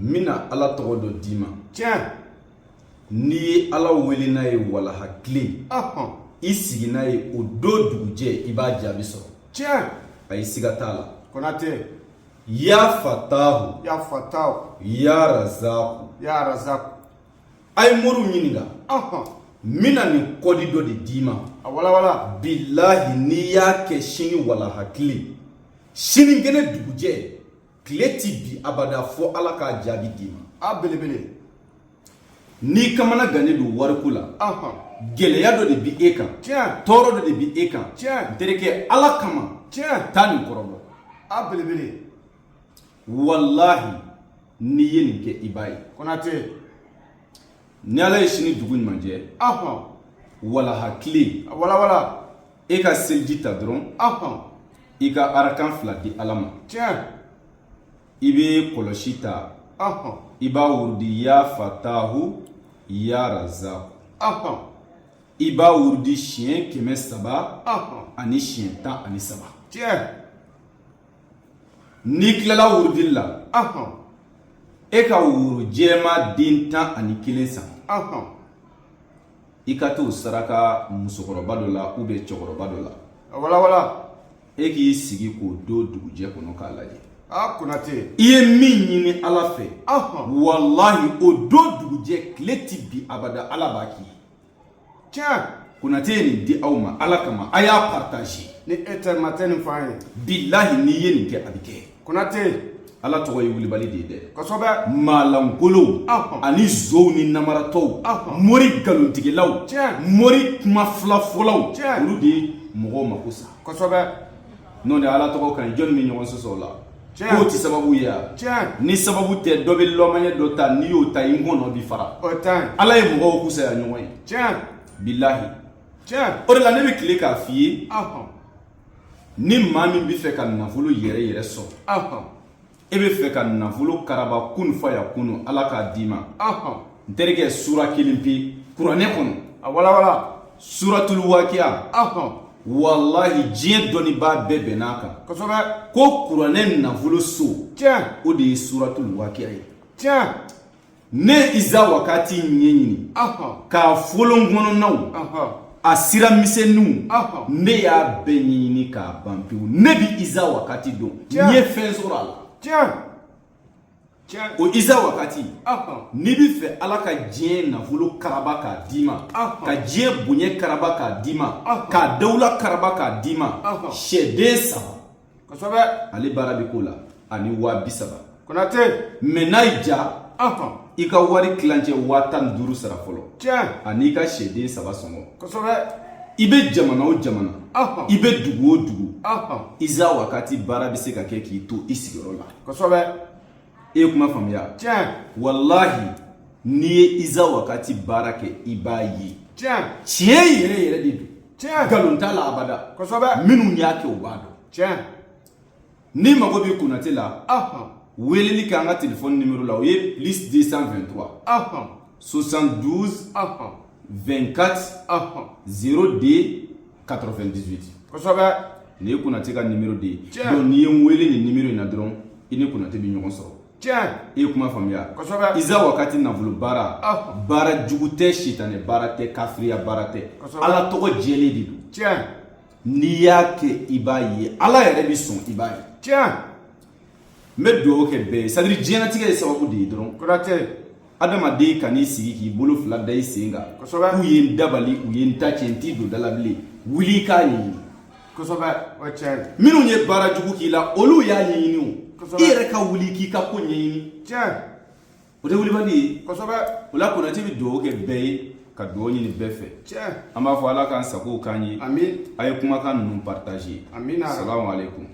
mina ala tɔgɔ dɔ d'i ma. Tiɲɛ. N'i ye ala wele n'a ye walaha tile i sigi n'a ye o don dugujɛ i b'a jaabi sɔrɔ. Tiɲɛ. Ayi siga t'a la. Konate. Ya fatahu. Ya fatahu. Ya razaku. Ya razaku. A ye moriw ɲininka. Mina nin kɔdi dɔ de d'i ma. A wala wala. Bilahi n'i y'a kɛ sini walaha tile sinikɛnɛ dugujɛ tile ti bi abada fo ala k'a jaabi d'i ma. A belebele. N'i kamana gannen don wariko la gɛlɛya dɔ de bi e kan tɔɔrɔ dɔ de bi e kan n terikɛ ala kama taa nin kɔrɔbɔ. A belebele. Wallahi n'i ye nin kɛ i b'a ye. Konate. Ni ala ye sini dugu ɲuman jɛ walaha tile wala wala e ka seliji ta dɔrɔn i ka arakan 2 di ala ma. I bɛ kɔlɔsi ta i b'a wurudi ya fatahu ya razaku. I b'a wurudi siɲɛ 300 ani siɲɛ 13. N'i tilala wurudi la e ka woro jɛma den 11 san. I ka t'o saraka musokɔrɔba dɔ la ou bien cɛkɔrɔba dɔ la. Wala wala. E k'i sigi k'o don dugujɛ kɔnɔ k'a lajɛ. Konate. I ye min ɲini ala fɛ wallahi o don dugujɛ tile ti bi abada ala b'a k'i ye. Konate ye nin di aw ma ala kama a y'a partager. Ni e tɛ ma tɛ nin f'an ye. Bilahi n'i ye nin kɛ a bɛ kɛ. Konate. Ala tɔgɔ ye wulibali de ye dɛ. Kosɛbɛ. Maalankolow ani zow ni namaratɔw mori galontigilaw mori kuma filafɔlaw olu de ye mɔgɔw mako sa. Kosɛbɛ. N'o tɛ ala tɔgɔ kan jɔnni bɛ ɲɔgɔn sɔsɔ o la. K'o ti sababu ye wa? Ni sababu tɛ dɔ bɛ lɔmanye dɔ ta n'i y'o ta i ngɔnɔ bi fara. Ala ye mɔgɔw kusaya ɲɔgɔn ye. Bilahi. O de la ne bɛ tile k'a f'i ye ni maa min bɛ fɛ ka nafolo yɛrɛ yɛrɛ sɔrɔ e bɛ fɛ ka nafolo karaba kun faya kunu ala k'a d'i ma. N terikɛ sura 1 pe kuranɛ kɔnɔ. A wala wala. Suratul waqiya. Wallahi diɲɛ dɔnnibaa bɛɛ bɛnn'a kan. Kosɛbɛ. Ko kuranɛ nafolo so o de ye suratul waqiya ye. Ne iza wakati ɲɛɲini k'a folon kɔnɔnaw a sira misɛnninw ne y'a bɛɛ ɲɛɲini k'a ban pewu. Ne bi iza wakati dɔn n ye fɛn sɔrɔ a la. O iza wakati n'i bɛ fɛ ala ka diɲɛ nafolo karaba k'a d'i ma ka diɲɛ bonya karaba k'a d'i ma ka dawula karaba k'a d'i ma sɛden 3 ale baara bɛ k'o la ani 30,000. Konate. Mais n'a y'i ja i ka wari kilancɛ 15,000 sara fɔlɔ ani ka sɛden 3 sɔngɔ. I bɛ jamana o jamana i bɛ dugu o dugu iza wakati baara bɛ se ka kɛ k'i to i sigiyɔrɔ la. E ye kuma faamuya. Wallahi n'i ye iza wakati baara kɛ i b'a ye. Tiɲɛ yɛrɛ yɛrɛ de don. Nkalon t'a la abada. Minnu y'a kɛ o b'a dɔn. N'i mago bɛ Konate la weleli kɛ an ka téléphone numéro la o ye +223 72 24 02 98. Nin ye Konate ka numéro de ye. Donc n'i ye n wele nin numéro in na dɔrɔn i ni Konate bɛ ɲɔgɔn sɔrɔ. I ye kuma faamuya. Iza wakati nafolo baara baara jugu tɛ sitanɛ baara tɛ kafiriya baara tɛ ala tɔgɔ jɛlen de don. N'i y'a kɛ i b'a ye ala yɛrɛ bɛ sɔn i b'a ye. N bɛ dugawu kɛ bɛɛ ye c'est à dire diɲɛlatigɛ ye sababu de ye dɔrɔn. Adamaden ka n'i sigi k'i bolo 2 da i sen kan k'u ye n dabali u ye n ta cɛ n t'i don da la bilen wuli i k'a ɲɛɲini. Minnu ye baara jugu k'i la olu y'a ɲɛɲini o. I yɛrɛ ka wuli k'i ka ko ɲɛɲini. O tɛ wulibali ye. O la Konate bɛ dugawu kɛ bɛɛ ye ka dugawu ɲini bɛɛ fɛ. An b'a fɔ ala k'an sago k'an ye. A ye kumakan ninnu partager. Salamu aleykum.